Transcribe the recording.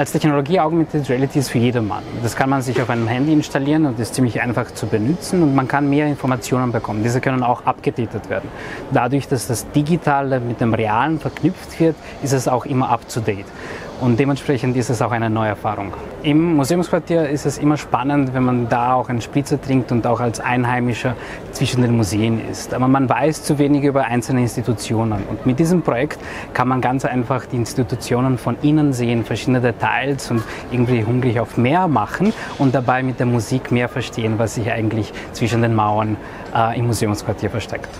Als Technologie Augmented Reality ist für jedermann. Das kann man sich auf einem Handy installieren und ist ziemlich einfach zu benutzen und man kann mehr Informationen bekommen. Diese können auch abgedatet werden. Dadurch, dass das Digitale mit dem Realen verknüpft wird, ist es auch immer up to date. Und dementsprechend ist es auch eine neue Erfahrung. Im Museumsquartier ist es immer spannend, wenn man da auch einen Spritzer trinkt und auch als Einheimischer zwischen den Museen ist. Aber man weiß zu wenig über einzelne Institutionen. Und mit diesem Projekt kann man ganz einfach die Institutionen von innen sehen, verschiedene Details und irgendwie hungrig auf mehr machen und dabei mit der Musik mehr verstehen, was sich eigentlich zwischen den Mauern im Museumsquartier versteckt.